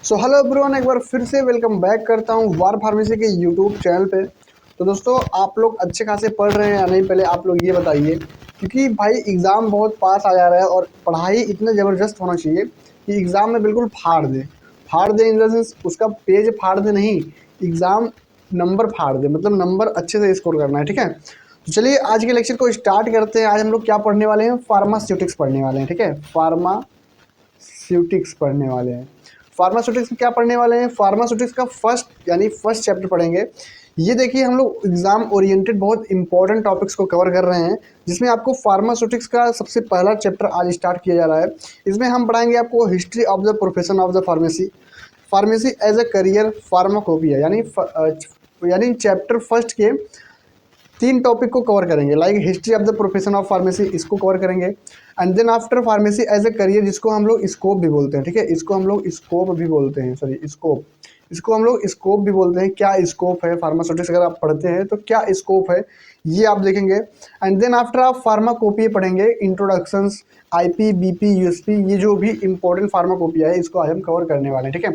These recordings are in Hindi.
सो हेलो एवरीवन, एक बार फिर से वेलकम बैक करता हूँ वार फार्मेसी के यूट्यूब चैनल पे। तो दोस्तों, आप लोग अच्छे खासे पढ़ रहे हैं या नहीं, पहले आप लोग ये बताइए। क्योंकि भाई एग्ज़ाम बहुत पास आ जा रहा है और पढ़ाई इतना ज़बरदस्त होना चाहिए कि एग्ज़ाम में बिल्कुल फाड़ दे इन द सेंस उसका पेज फाड़ दे नहीं, एग्ज़ाम नंबर फाड़ दे, मतलब नंबर अच्छे से स्कोर करना है। ठीक है, तो चलिए आज के लेक्चर को स्टार्ट करते हैं। आज हम लोग क्या पढ़ने वाले हैं? फार्मास्यूटिक्स पढ़ने वाले हैं। ठीक है, फार्मास्यूटिक्स पढ़ने वाले हैं। फार्मास्यूटिक्स में क्या पढ़ने वाले हैं? फार्मास्यूटिक्स का फर्स्ट चैप्टर पढ़ेंगे। ये देखिए, हम लोग एग्जाम ओरिएंटेड बहुत इंपॉर्टेंट टॉपिक्स को कवर कर रहे हैं, जिसमें आपको फार्मास्यूटिक्स का सबसे पहला चैप्टर आज स्टार्ट किया जा रहा है। इसमें हम पढ़ाएंगे आपको history of the profession of the pharmacy, pharmacy as a career, pharmacopoeia, यानी चैप्टर फर्स्ट के 3 टॉपिक को कवर करेंगे। Like history of the profession of pharmacy, इसको कवर करेंगे। And then after pharmacy as a career, जिसको हम लोग स्कोप भी बोलते हैं। ठीक है, इसको हम लोग स्कोप भी बोलते हैं, सॉरी स्कोप, इसको हम लोग स्कोप भी बोलते हैं। क्या स्कोप है फार्मास्यूटिक्स, अगर आप पढ़ते हैं तो क्या स्कोप है ये आप देखेंगे। एंड देन आफ्टर आप फार्माकोपिया पढ़ेंगे, इंट्रोडक्शंस, आईपी, बीपी, यूएसपी, ये जो भी इंपॉर्टेंट फार्माकोपिया है इसको आज हम कवर करने वाले हैं। ठीक है,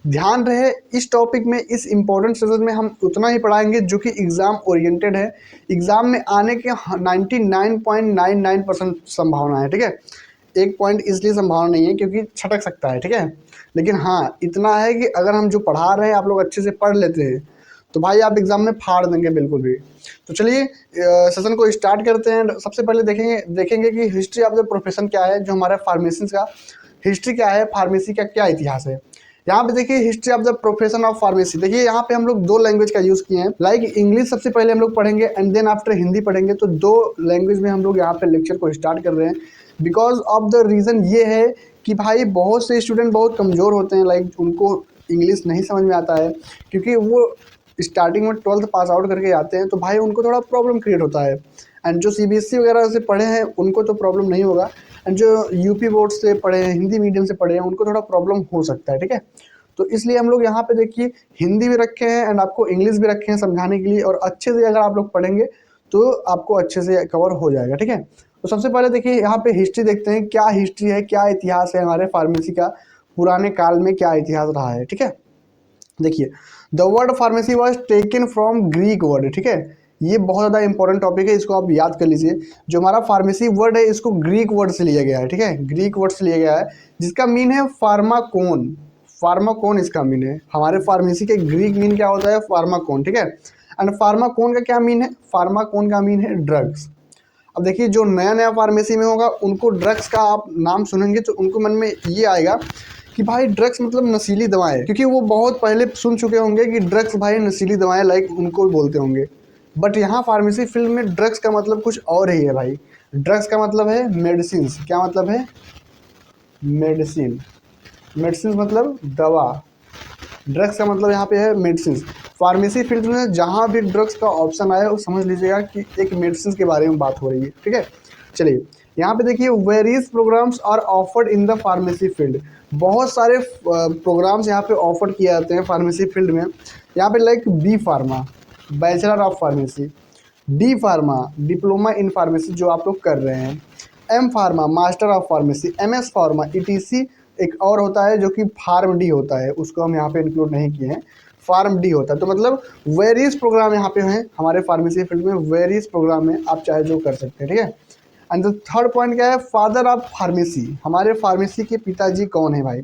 ध्यान रहे इस टॉपिक में, इस इंपॉर्टेंट सेशन में हम उतना ही पढ़ाएंगे जो कि एग्जाम ओरिएंटेड है। एग्जाम में आने के 99.99% संभावना है। ठीक है, 1 पॉइंट इसलिए संभावना नहीं है क्योंकि छटक सकता है। ठीक है, लेकिन हाँ इतना है कि अगर हम जो पढ़ा रहे हैं आप लोग अच्छे से पढ़ लेते हैं तो भाई आप एग्जाम में फाड़ देंगे बिल्कुल भी। तो चलिए सेशन को स्टार्ट करते हैं। सबसे पहले देखेंगे कि हिस्ट्री ऑफ द प्रोफेशन क्या है, जो हमारा फार्मेसी का हिस्ट्री क्या है, फार्मेसी का क्या इतिहास है। यहाँ पे देखिए history of the profession of pharmacy. देखिए यहाँ पे हम लोग 2 लैंग्वेज का यूज़ किए हैं। लाइक इंग्लिश सबसे पहले हम लोग पढ़ेंगे एंड देन आफ्टर हिंदी पढ़ेंगे। तो 2 लैंग्वेज में हम लोग यहाँ पे लेक्चर को स्टार्ट कर रहे हैं। बिकॉज ऑफ द रीज़न ये है कि भाई बहुत से स्टूडेंट बहुत कमज़ोर होते हैं, लाइक उनको इंग्लिश नहीं समझ में आता है, क्योंकि वो स्टार्टिंग में 12th पास आउट करके आते हैं, तो भाई उनको थोड़ा प्रॉब्लम क्रिएट होता है। एंड जो सीबीएसई वगैरह से पढ़े हैं उनको तो प्रॉब्लम नहीं होगा, एंड जो यूपी बोर्ड से पढ़े हैं, हिंदी मीडियम से पढ़े हैं, उनको थोड़ा प्रॉब्लम हो सकता है। ठीक है, तो इसलिए हम लोग यहाँ पे देखिए हिंदी भी रखे हैं एंड आपको इंग्लिश भी रखे हैं समझाने के लिए, और अच्छे से अगर आप लोग पढ़ेंगे तो आपको अच्छे से कवर हो जाएगा। ठीक है, तो सबसे पहले देखिए यहाँ पे हिस्ट्री देखते हैं, क्या हिस्ट्री है, क्या इतिहास है हमारे फार्मेसी का, पुराने काल में क्या इतिहास रहा है। ठीक है, देखिए the word pharmacy was taken from Greek word. ठीक है, ये बहुत ज़्यादा इंपॉर्टेंट टॉपिक है, इसको आप याद कर लीजिए। जो हमारा फार्मेसी वर्ड है इसको ग्रीक वर्ड से लिया गया है। ठीक है, ग्रीक वर्ड से लिया गया है, जिसका मीन है फार्माकोन। फार्माकोन इसका मीन है। हमारे फार्मेसी के ग्रीक मीन क्या होता है? फार्माकोन। ठीक है, एंड फार्माकोन का क्या मीन है? फार्माकोन का मीन है ड्रग्स। अब देखिए जो नया नया फार्मेसी में होगा उनको ड्रग्स का आप नाम सुनेंगे तो उनको मन में ये आएगा कि भाई ड्रग्स मतलब नशीली दवाएं, क्योंकि वो बहुत पहले सुन चुके होंगे कि ड्रग्स भाई नशीली दवाएं, लाइक उनको बोलते होंगे। बट यहाँ फार्मेसी फील्ड में ड्रग्स का मतलब कुछ और ही है भाई। ड्रग्स का मतलब है मेडिसिन। क्या मतलब है? मेडिसिन। मेडिसिन मतलब दवा। ड्रग्स का मतलब यहाँ पे है मेडिसिन। फार्मेसी फील्ड में जहाँ भी ड्रग्स का ऑप्शन आया वो समझ लीजिएगा कि एक मेडिसिन के बारे में बात हो रही है। ठीक है, चलिए यहाँ पे देखिए various programmes are offered in the pharmacy field. बहुत सारे प्रोग्राम्स यहाँ पे ऑफर किए जाते हैं फार्मेसी फील्ड में। यहाँ पे like B pharma, bachelor of pharmacy, D pharma, diploma in pharmacy जो आप लोग कर रहे हैं, M pharma, master of pharmacy, M S pharma, etc. एक और होता है जो कि फार्म डी होता है, उसको हम यहाँ पे इंक्लूड नहीं किए हैं, फार्म डी होता है। तो मतलब वेरियस प्रोग्राम यहाँ पे हैं हमारे फार्मेसी फील्ड में, वेरियस प्रोग्राम में आप चाहे जो कर सकते हैं। ठीक है, एंड द थर्ड पॉइंट क्या है? Father of pharmacy. हमारे फार्मेसी के पिताजी कौन है भाई?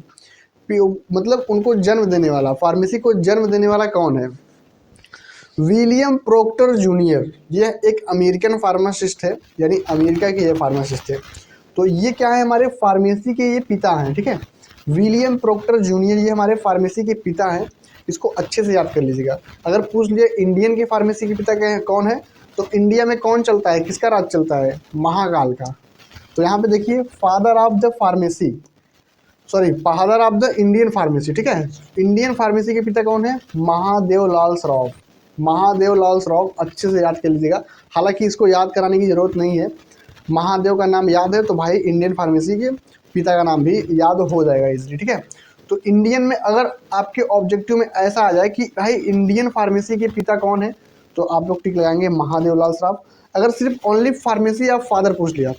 मतलब उनको जन्म देने वाला, फार्मेसी को जन्म देने वाला कौन है? William proctor junior. ये एक अमेरिकन फार्मासिस्ट है, यानी अमेरिका के ये फार्मासिस्ट है। तो ये क्या है? हमारे फार्मेसी के ये पिता हैं। ठीक है, विलियम प्रोक्टर जूनियर ये हमारे फार्मेसी के पिता हैं। इसको अच्छे से याद कर लीजिएगा। अगर पूछ लिए इंडियन के फार्मेसी के पिता कौन है, तो इंडिया में कौन चलता है, किसका राज चलता है? महाकाल का। तो यहाँ पे देखिए father of the pharmacy, sorry father of the Indian pharmacy. ठीक है, इंडियन फार्मेसी के पिता कौन है? महादेव लाल श्रॉफ। महादेव लाल श्रॉफ अच्छे से याद कर लीजिएगा। हालांकि इसको याद कराने की ज़रूरत नहीं है, महादेव का नाम याद है तो भाई इंडियन फार्मेसी के पिता का नाम भी याद हो जाएगा इजीली। ठीक है, तो इंडियन में अगर आपके ऑब्जेक्टिव में ऐसा आ जाए कि भाई इंडियन फार्मेसी के पिता कौन है, तो आप लोग टिक लगाएंगे महादेव लाल श्रॉफ। अगर सिर्फ ओनली फार्मेसी या फादर पूछ लिया,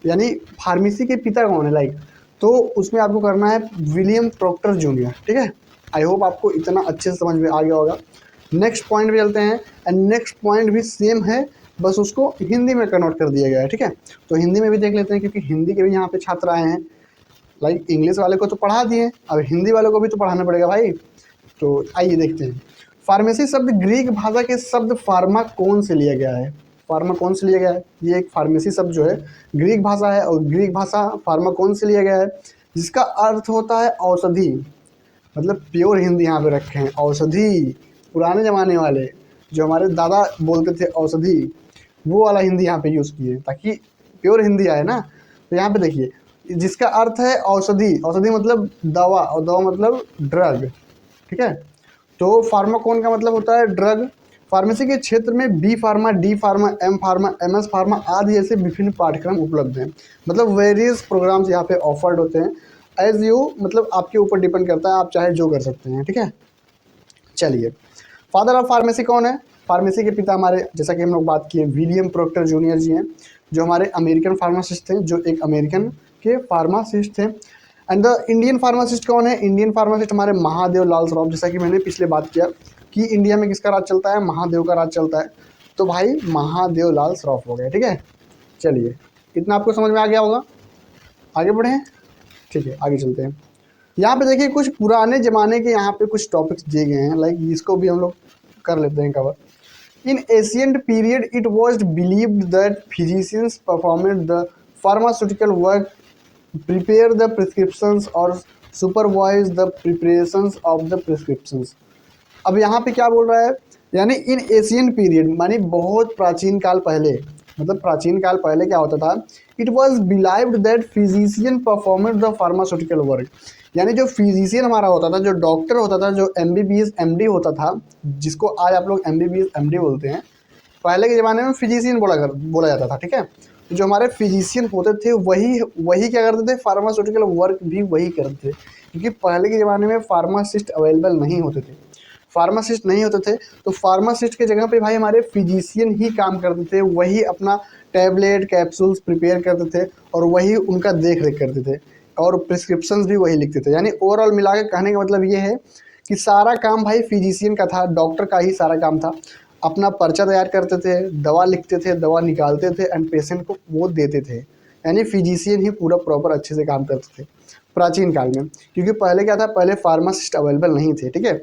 यानी फार्मेसी के पिता कौन है, लाइक तो उसमें आपको करना है विलियम प्रोक्टर जूनियर, ठीक है। आई होप आपको इतना अच्छे से समझ में आ गया होगा। नेक्स्ट पॉइंट पे चलते हैं, एंड नेक्स्ट पॉइंट भी सेम है, बस उसको हिंदी में कन्वर्ट कर दिया गया है, ठीक है। तो हिंदी में भी देख लेते हैं, क्योंकि हिंदी के भी यहाँ पे छात्र आए हैं। लाइक इंग्लिश वाले को तो पढ़ा दिए, अब हिंदी वालों को भी तो पढ़ाना पड़ेगा भाई। तो आइए देखते हैं। फार्मेसी शब्द ग्रीक भाषा के शब्द फार्माकोन से लिया गया है। फार्माकोन से लिया गया है, ये एक फार्मेसी शब्द जो है ग्रीक भाषा है, और ग्रीक भाषा फार्माकोन से लिया गया है, जिसका अर्थ होता है औषधि। मतलब प्योर हिंदी यहाँ पे रखे हैं, औषधि। पुराने ज़माने वाले जो हमारे दादा बोलते थे औषधि, वो वाला हिंदी यहाँ पे यूज़ किए, ताकि प्योर हिंदी आए ना। तो यहाँ पे देखिए, जिसका अर्थ है औषधि। औषधि मतलब दवा, और दवा मतलब ड्रग, ठीक है। तो फार्माकोन का मतलब होता है ड्रग। फार्मेसी के क्षेत्र में B pharma, D pharma, M pharma, MS pharma आदि ऐसे विभिन्न पाठ्यक्रम उपलब्ध हैं। मतलब वेरियस प्रोग्राम्स यहाँ पे ऑफर्ड होते हैं। एज यू, मतलब आपके ऊपर डिपेंड करता है, आप चाहे जो कर सकते हैं, ठीक है। चलिए, फादर ऑफ फार्मेसी कौन है? फार्मेसी के पिता हमारे, जैसा कि हम लोग बात किए, विलियम प्रोक्टर जूनियर जी हैं, जो हमारे अमेरिकन फार्मासिस्ट थे, जो एक अमेरिकन के फार्मासिस्ट थे। एंड द इंडियन फार्मासिस्ट कौन है? इंडियन फार्मासिस्ट हमारे महादेव लाल श्रॉफ। जैसा कि मैंने पिछले बात किया कि इंडिया में किसका राज चलता है? महादेव का राज चलता है। तो भाई महादेव लाल श्रॉफ हो गए, ठीक है। चलिए, इतना आपको समझ में आ गया होगा। आगे बढ़ें, ठीक है, आगे चलते हैं। यहाँ पे देखिए कुछ पुराने ज़माने के यहाँ पे कुछ टॉपिक्स दिए गए हैं, लाइक इसको भी हम लोग कर लेते हैं cover. In ancient period it was believed that physicians performed the pharmaceutical work, prepare the prescriptions और supervise the preparations of the prescriptions. अब यहाँ पे क्या बोल रहा है? यानी इन एशियन पीरियड मानी बहुत प्राचीन काल पहले, मतलब प्राचीन काल पहले क्या होता था? It was believed that physician performed the pharmaceutical work. यानी जो फिजिशियन हमारा होता था, जो डॉक्टर होता था, जो MBBS MD होता था, जिसको आज आप लोग MBBS MD बोलते हैं, पहले के ज़माने में फिजिशियन बोला जाता था, ठीक है। तो जो हमारे फिजिशियन होते थे वही क्या करते थे? फार्मास्यूटिकल वर्क भी वही करते थे, क्योंकि पहले के ज़माने में फार्मासिस्ट अवेलेबल नहीं होते थे। फार्मासिस्ट नहीं होते थे, तो फार्मासिस्ट के जगह पे भाई हमारे फिजिशियन ही काम करते थे। वही अपना टैबलेट कैप्सूल्स प्रिपेयर करते थे, और वही उनका देख रेख करते थे, और प्रिस्क्रिप्शंस भी वही लिखते थे। यानी ओवरऑल मिला के कहने का मतलब ये है कि सारा काम भाई फिजिशियन का था, डॉक्टर का ही सारा काम था। अपना पर्चा तैयार करते थे, दवा लिखते थे, दवा निकालते थे, एंड पेशेंट को वो देते थे। यानी फिजिशियन ही पूरा प्रॉपर अच्छे से काम करते थे प्राचीन काल में, क्योंकि पहले क्या था? पहले फार्मासिस्ट अवेलेबल नहीं थे, ठीक है।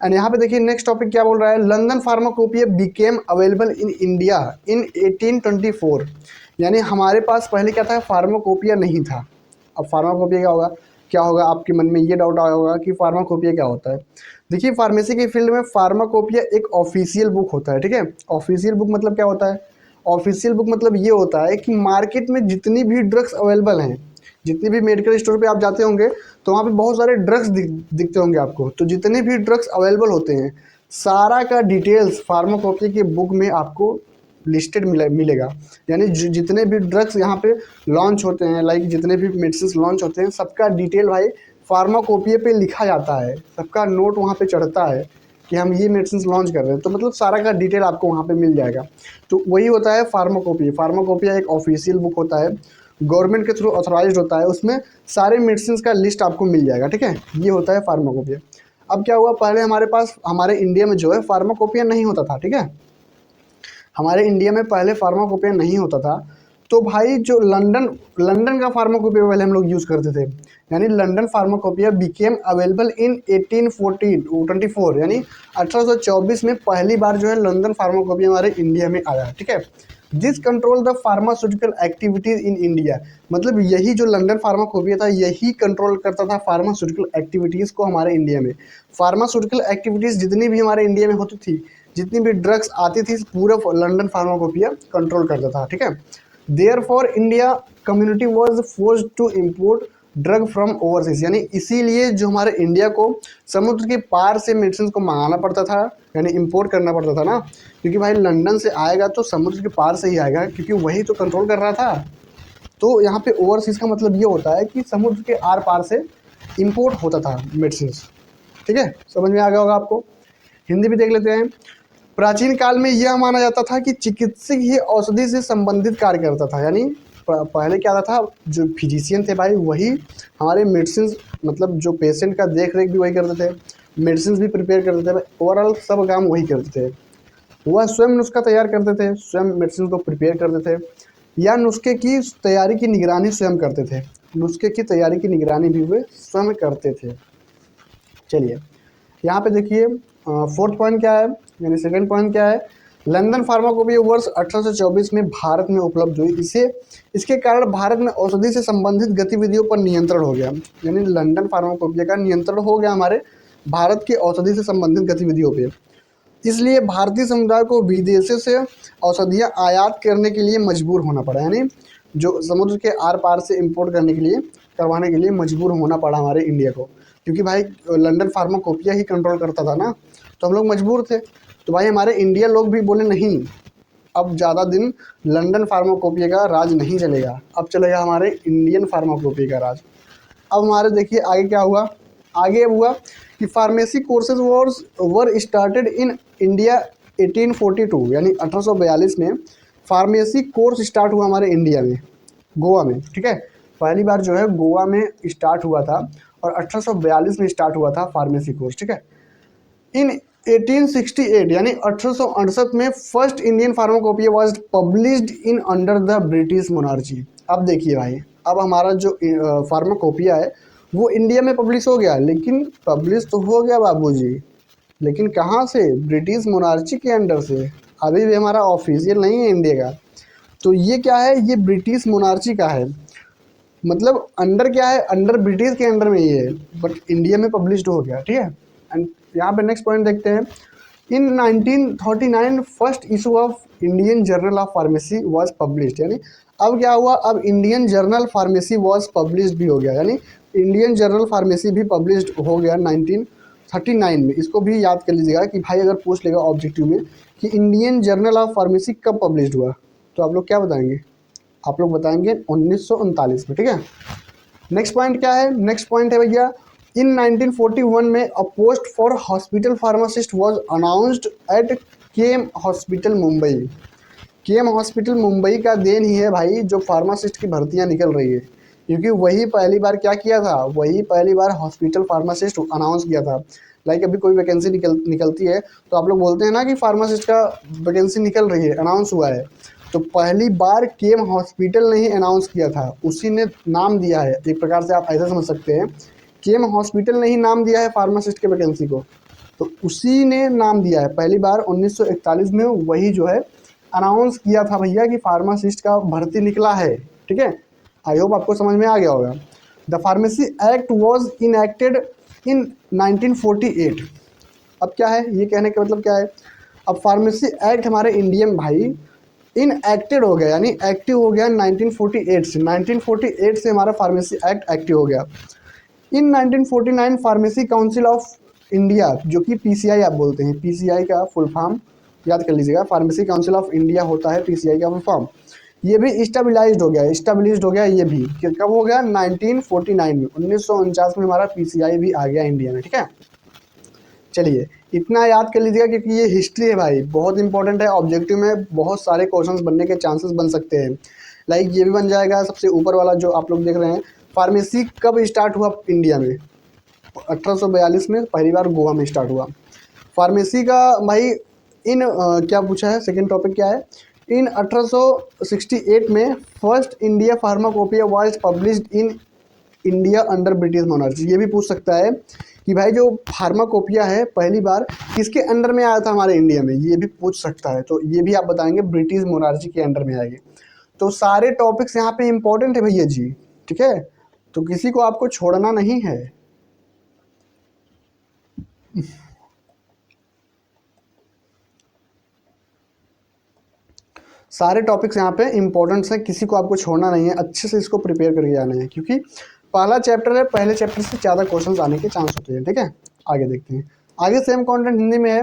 एंड यहाँ पे देखिए नेक्स्ट टॉपिक क्या बोल रहा है? London pharmacopoeia became available in India in 1824। यानी हमारे पास पहले क्या था? फार्माकोपिया नहीं था। अब फार्माकोपिया क्या होगा? क्या होगा? आपके मन में ये डाउट आया होगा कि फार्माकोपिया क्या होता है। देखिए, फार्मेसी के फील्ड में फार्माकोपिया एक ऑफिशियल बुक होता है, ठीक है। ऑफिशियल बुक मतलब क्या होता है? ऑफिशियल बुक मतलब ये होता है कि मार्केट में जितनी भी ड्रग्स अवेलेबल हैं, जितनी भी मेडिकल स्टोर पे आप जाते होंगे तो वहाँ पे बहुत सारे ड्रग्स दिखते होंगे आपको। तो जितने भी ड्रग्स अवेलेबल होते हैं, सारा का डिटेल्स फार्माकोपिया की बुक में आपको लिस्टेड मिलेगा। यानी जितने भी ड्रग्स यहाँ पे लॉन्च होते हैं, लाइक जितने भी मेडिसिन लॉन्च होते हैं, सबका डिटेल भाई फार्माकोपिया पे लिखा जाता है। सबका नोट वहाँ पे चढ़ता है कि हम ये मेडिसिन लॉन्च कर रहे हैं। तो मतलब सारा का डिटेल आपको वहाँ पे मिल जाएगा। तो वही होता है फार्माकोपिया। फार्माकोपिया एक ऑफिशियल बुक होता है, गवर्नमेंट के थ्रू ऑथोराइज्ड होता है, उसमें सारे मेडिसिन का लिस्ट आपको मिल जाएगा, ठीक है। ये होता है फार्माकोपिया। अब क्या हुआ? पहले हमारे पास, हमारे इंडिया में जो है फार्माकोपिया नहीं होता था, ठीक है। हमारे इंडिया में पहले फार्माकोपिया नहीं होता था। तो भाई जो लंदन का फार्माकोपिया पहले हम लोग यूज़ करते थे। यानी London pharmacopoeia became available in 1824, यानी 1824 में पहली बार जो है लंदन फार्माकोपिया हमारे इंडिया में आया, ठीक है। This control the pharmaceutical activities in India. मतलब यही जो लंदन फार्माकोपिया था, यही कंट्रोल करता था फार्मास्यूटिकल एक्टिविटीज़ को हमारे इंडिया में। फार्मास्यूटिकल एक्टिविटीज़ जितनी भी हमारे इंडिया में होती थी, जितनी भी ड्रग्स आती थी, पूरा लंदन फार्माकोपिया कंट्रोल करता था, ठीक है। Therefore India community was forced to import drug from overseas. यानी इसीलिए जो हमारे इंडिया को समुद्र के पार से मेडिसिन को मंगाना पड़ता था, यानी इम्पोर्ट करना पड़ता था ना, क्योंकि भाई लंदन से आएगा तो समुद्र के पार से ही आएगा, क्योंकि वही तो कंट्रोल कर रहा था। तो यहाँ पे ओवरसीज का मतलब ये होता है कि समुद्र के आर पार से इम्पोर्ट होता था मेडिसिन, ठीक है। समझ में आ गया होगा आपको। हिंदी भी देख लेते हैं। प्राचीन काल में यह माना जाता था कि चिकित्सक ही औषधि से संबंधित कार्य करता था। यानी पहले क्या था, जो फिजिशियन थे भाई वही हमारे मेडिसिन, मतलब जो पेशेंट का देख रेख भी वही करते थे, मेडिसिन भी प्रिपेयर करते थे, ओवरऑल सब काम वही करते थे। वह स्वयं नुस्खा तैयार करते थे, स्वयं मेडिसिन को प्रिपेयर करते थे, या नुस्खे की तैयारी की निगरानी स्वयं करते थे। नुस्खे की तैयारी की निगरानी भी वे स्वयं करते थे। चलिए यहाँ पे देखिए फोर्थ पॉइंट क्या है, यानी सेकंड पॉइंट क्या है, लंदन फार्माकोपिया वर्ष 1824 में भारत में उपलब्ध हुई। इसे इसके कारण भारत में औषधि से संबंधित गतिविधियों पर नियंत्रण हो गया। यानी लंदन फार्माकोपिया का नियंत्रण हो गया हमारे भारत की औषधि से संबंधित गतिविधियों पे। इसलिए भारतीय समुदाय को विदेशों से औषधियाँ आयात करने के लिए मजबूर होना पड़ा, यानी जो समुद्र के आर पार से इंपोर्ट करने के लिए, करवाने के लिए मजबूर होना पड़ा हमारे इंडिया को, क्योंकि भाई लंदन फार्माकोपिया ही कंट्रोल करता था ना, तो हम लोग मजबूर थे। तो भाई हमारे इंडिया लोग भी बोले नहीं, अब ज़्यादा दिन लंदन फार्माकोपिया का राज नहीं चलेगा, अब चलेगा हमारे इंडियन फार्माकोपिया का राज। अब हमारे देखिए आगे क्या हुआ, आगे हुआ कि pharmacy courses were started in India 1842, यानी 1842 में फार्मेसी कोर्स स्टार्ट हुआ हमारे इंडिया में, गोवा में। ठीक है, पहली बार जो है गोवा में स्टार्ट हुआ था और 1842 में स्टार्ट हुआ था फार्मेसी कोर्स। ठीक है, इन 1868 यानी 1868 में first Indian pharmacopoeia was published in under the British monarchy. अब देखिए भाई, अब हमारा जो फार्माकोपिया है वो इंडिया में पब्लिश हो गया, लेकिन पब्लिश तो हो गया बाबूजी, लेकिन कहाँ से, ब्रिटिश मोनार्ची के अंडर से। अभी भी हमारा ऑफिशियल नहीं है इंडिया का, तो ये क्या है, ये ब्रिटिश मोनार्ची का है, मतलब अंडर क्या है, अंडर ब्रिटिश के अंडर में ये है, बट इंडिया में पब्लिश्ड हो गया। ठीक है, एंड यहाँ पे नेक्स्ट पॉइंट देखते हैं, इन 1939 first issue of Indian journal of pharmacy was published. यानी अब क्या हुआ, अब Indian journal pharmacy was published भी हो गया, यानी इंडियन जर्नल फार्मेसी भी पब्लिश्ड हो गया 1939 में। इसको भी याद कर लीजिएगा कि भाई अगर पूछ लेगा ऑब्जेक्टिव में कि इंडियन जर्नल ऑफ फार्मेसी कब पब्लिश्ड हुआ, तो आप लोग क्या बताएंगे, आप लोग बताएंगे 1939 में। ठीक है, नेक्स्ट पॉइंट क्या है, नेक्स्ट पॉइंट है भैया, इन 1941 में a post for hospital pharmacist was announced at KEM hospital Mumbai. KEM hospital Mumbai का देन ही है भाई जो फार्मासिस्ट की भर्तियां निकल रही है, क्योंकि वही पहली बार क्या किया था, वही पहली बार हॉस्पिटल फार्मासिस्ट अनाउंस किया था। लाइक अभी कोई वैकेंसी निकलती है तो आप लोग बोलते हैं ना कि फार्मासिस्ट का वैकेंसी निकल रही है, अनाउंस हुआ है, तो पहली बार केम हॉस्पिटल ने ही अनाउंस किया था, उसी ने नाम दिया है। एक प्रकार से आप ऐसा समझ सकते हैं, केम हॉस्पिटल ने ही नाम दिया है फार्मासिस्ट के वैकेंसी को, तो उसी ने नाम दिया है पहली बार 1941 में, वही जो है अनाउंस किया था भैया कि फार्मासिस्ट का भर्ती निकला है। ठीक है, आई होप आपको समझ में आ गया होगा। The pharmacy act was enacted in 1948। अब क्या है, ये कहने का मतलब क्या है, अब फार्मेसी एक्ट हमारे इंडियन भाई इनएक्टेड हो गया, यानी एक्टिव हो गया 1948 से। 1948 से हमारा फार्मेसी एक्ट एक्टिव हो गया। इन 1949 फार्मेसी काउंसिल ऑफ इंडिया, जो कि पीसीआई आप बोलते हैं, पीसीआई का फुल फॉर्म याद कर लीजिएगा, फार्मेसी काउंसिल ऑफ इंडिया होता है पीसीआई का फुल फॉर्म, ये भी स्टेबलाइज्ड हो गया, स्टेबलिश्ड हो गया। ये भी कब हो गया, 1949 में, 1949 में हमारा पीसीआई भी आ गया इंडिया में। ठीक है, चलिए इतना याद कर लीजिएगा क्योंकि ये हिस्ट्री है भाई, बहुत इंपॉर्टेंट है, ऑब्जेक्टिव में बहुत सारे क्वेश्चंस बनने के चांसेस बन सकते हैं। लाइक ये भी बन जाएगा, सबसे ऊपर वाला जो आप लोग देख रहे हैं, फार्मेसी कब स्टार्ट हुआ इंडिया में, 1842 में पहली बार गोवा में स्टार्ट हुआ फार्मेसी का भाई। इन क्या पूछा है, सेकेंड टॉपिक क्या है, इन 1868 में first India pharmacopoeia was published in India under British monarchy. ये भी पूछ सकता है कि भाई जो फार्माकोपिया है पहली बार किसके अंडर में आया था हमारे इंडिया में, ये भी पूछ सकता है, तो ये भी आप बताएंगे ब्रिटिश मोनार्ची के अंडर में आएगी। तो सारे टॉपिक्स यहाँ पे इंपॉर्टेंट है भैया जी। ठीक है, तो किसी को आपको छोड़ना नहीं है। सारे टॉपिक्स यहाँ पे इंपॉर्टेंट हैं, किसी को आपको छोड़ना नहीं है, अच्छे से इसको प्रिपेयर करके जाना है, क्योंकि पहला चैप्टर है, पहले चैप्टर से ज़्यादा क्वेश्चंस आने के चांस होते हैं। ठीक है, आगे देखते हैं, आगे सेम कंटेंट हिंदी में है।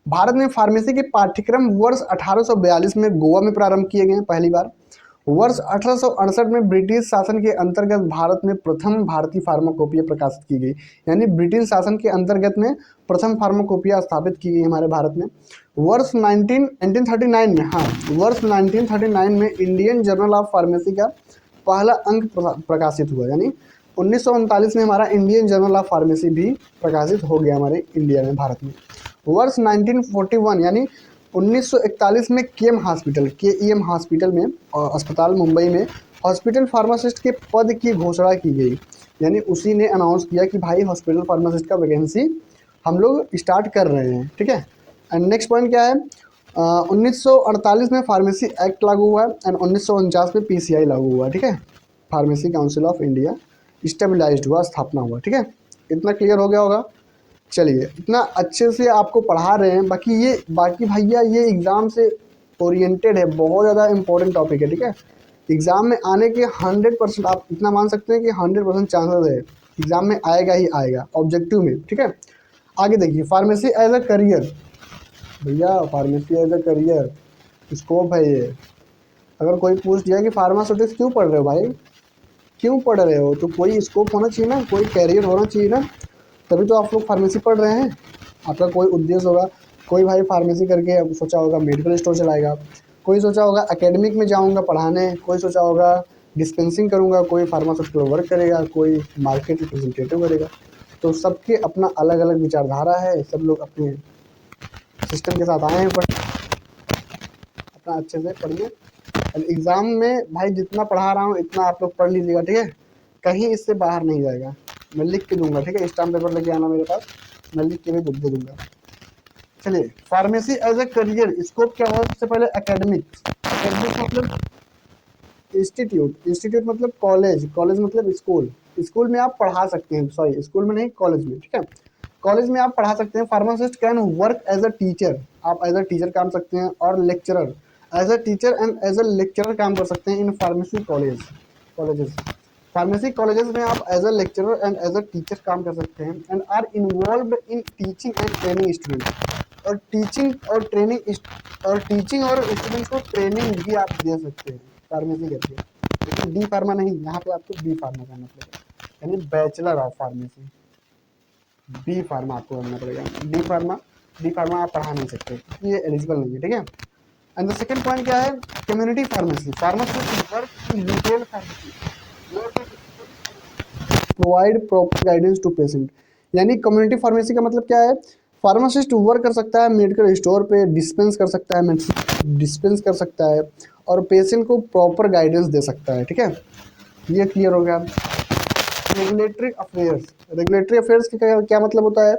भारत में फार्मेसी के पाठ्यक्रम वर्ष 1842 में गोवा में प्रारंभ किए गए हैं पहली बार। वर्ष 1868 में ब्रिटिश शासन के अंतर्गत भारत में प्रथम भारतीय फार्माकोपिया प्रकाशित की गई। यानी ब्रिटिश शासन के अंतर्गत में प्रथम फार्माकोपिया स्थापित की गई हमारे भारत में। वर्ष 1939 में, हाँ, वर्ष 1939 में इंडियन जर्नल ऑफ फार्मेसी का पहला अंक प्रकाशित हुआ। यानी 1939 में हमारा इंडियन जर्नल ऑफ फार्मेसी भी प्रकाशित हो गया हमारे इंडिया में, भारत में। वर्ष 1941 यानी 1941 में KEM हॉस्पिटल में, अस्पताल मुंबई में हॉस्पिटल फार्मासिस्ट के पद की घोषणा की गई। यानी उसी ने अनाउंस किया कि भाई हॉस्पिटल फार्मासिस्ट का वैकेंसी हम लोग स्टार्ट कर रहे हैं, ठीक है। एंड नेक्स्ट पॉइंट क्या है, 1948 में फार्मेसी एक्ट लागू हुआ एंड 1949 में PCI लागू हुआ, ठीक है। Pharmacy council of India stabilised हुआ, स्थापना हुआ, ठीक है। इतना क्लियर हो गया होगा। चलिए, इतना अच्छे से आपको पढ़ा रहे हैं। बाकी भैया ये एग्ज़ाम से ओरिएंटेड है, बहुत ज़्यादा इंपॉर्टेंट टॉपिक है, ठीक है। एग्ज़ाम में आने के 100% आप इतना मान सकते हैं कि 100% चांसेस है एग्ज़ाम में आएगा ही आएगा, ऑब्जेक्टिव में, ठीक है। आगे देखिए, फार्मेसी एज अ करियर। भैया pharmacy as a career scope है ये। अगर कोई पूछ दिया कि फार्मास्यूटिक्स क्यों पढ़ रहे हो भाई, क्यों पढ़ रहे हो, तो कोई स्कोप होना चाहिए ना, कोई कैरियर होना चाहिए ना, तभी तो आप लोग फार्मेसी पढ़ रहे हैं। आपका कोई उद्देश्य होगा। कोई भाई फार्मेसी करके सोचा होगा मेडिकल स्टोर चलाएगा, कोई सोचा होगा एकेडमिक में जाऊंगा पढ़ाने, कोई सोचा होगा डिस्पेंसिंग करूंगा, कोई फार्मास्यूटिकल वर्क करेगा, कोई मार्केट रिप्रेजेंटेटिव करेगा। तो सबके अपना अलग अलग विचारधारा है। सब लोग अपने सिस्टम के साथ आए हैं, पर अपना अच्छे से पढ़िए। एग्ज़ाम में भाई जितना पढ़ा रहा हूँ इतना आप लोग पढ़ लीजिएगा, ठीक है। कहीं इससे बाहर नहीं जाएगा। मैं लिख के दूंगा, ठीक है। स्टाम्प पेपर लेके आना मेरे पास, मैं लिख के भी दे दूंगा। चलिए, pharmacy as a career scope क्या हुआ। सबसे पहले एकेडमिक्स मतलब इंस्टीट्यूट मतलब कॉलेज मतलब स्कूल में आप पढ़ा सकते हैं, सॉरी स्कूल में नहीं, कॉलेज में, ठीक है। कॉलेज में आप पढ़ा सकते हैं। Pharmacist can work as a teacher, आप एज अ टीचर काम सकते हैं, और lecturer as a teacher and as a lecturer काम कर सकते हैं in pharmacy colleges. Pharmacy colleges में आप as a lecturer and as a teacher काम कर सकते हैं, and are involve in teaching and training student. और टीचिंग और स्टूडेंट्स को ट्रेनिंग भी आप दे सकते हैं फार्मेसी करके। लेकिन डी फार्मा नहीं, यहाँ पे आपको बी फार्मा करना पड़ेगा, यानी bachelor of pharmacy. B pharma आपको करना पड़ेगा। डी फार्मा आप पढ़ा नहीं सकते, ये एलिजिबल नहीं है, ठीक है। एंड द सेकंड पॉइंट क्या है, community pharmacy. Pharmacist work in retail pharmacy provide proper guidance to patient. यानी कम्युनिटी फार्मेसी का मतलब क्या है, फार्मासिस्ट वर्क कर सकता है मेडिकल स्टोर पे, डिस्पेंस कर सकता है मेडिसिन, डिस्पेंस कर सकता है, और पेशेंट को प्रॉपर गाइडेंस दे सकता है, ठीक है। ये क्लियर हो गया। रेगुलेटरी अफेयर्स का क्या मतलब होता है,